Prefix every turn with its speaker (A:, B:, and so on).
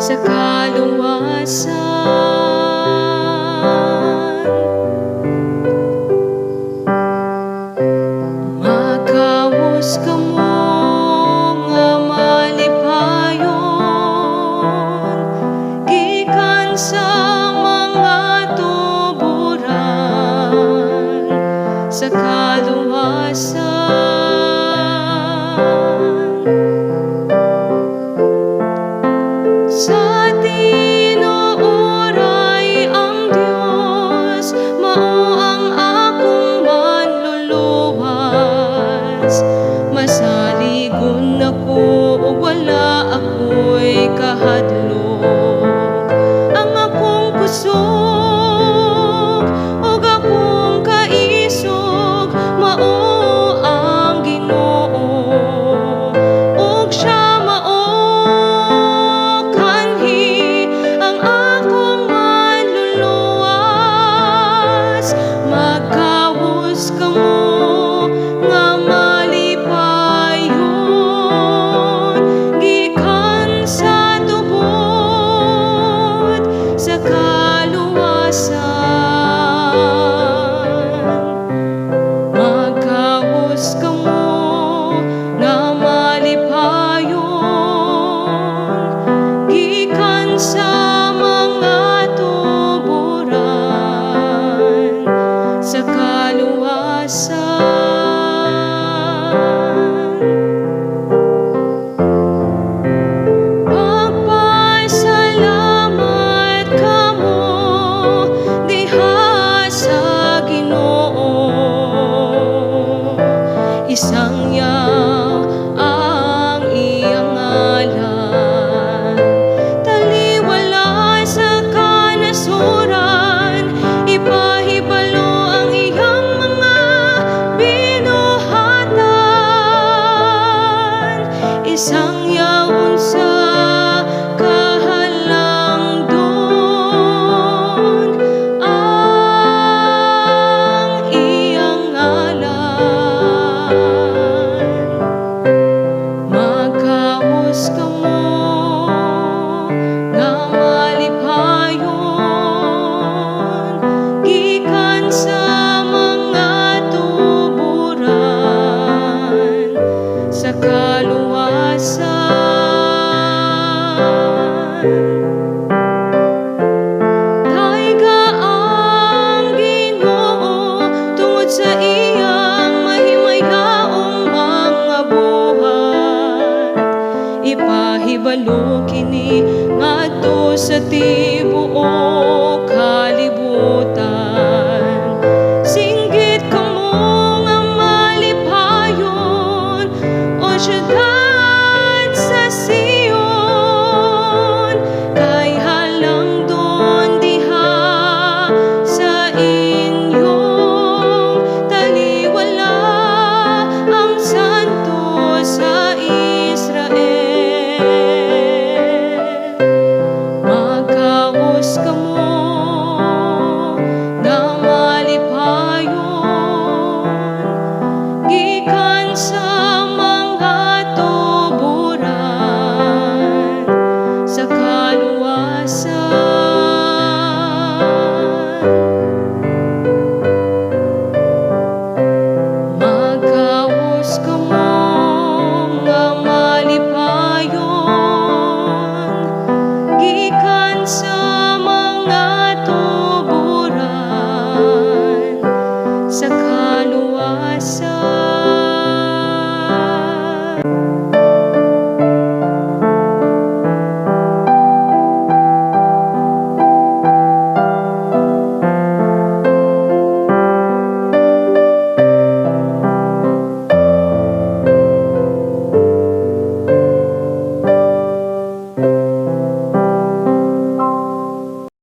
A: sa kaluwasan. Makawos kamo nga malipayon gikan sa mga tuburan sa kaluwasan. Sa tinuoray ang Diyos, mao ang akong manluluwas. Masaligon ako ug wala ako'y kahadlok. Ang akong kusog ug akong kaisog, mao ang Ginoo, ug siya mao kanhi ang akong manluluwas. Magkawos kamo nga malipayon gikan sa tubod sa kaluwasan. Magkawos kamo nga malipayon gikan sa mga tuburan sa kaluwasan. Magpasalamat kamo diha sa Ginoo. Isangyaw ang iyang ngalan, taliwala sa kanasuran. Ipahibalo ang iyang mga binuhatan. Isangyaw unsa kahalangdon ang iyang ngalan. Magkawos kamo nga malipayon gikan sa mga tuburan sa kaluwasan. Daiga ang Ginoo tungod sa iyang mahimayaong mga buhat. Ipahibalo kini ngadto sa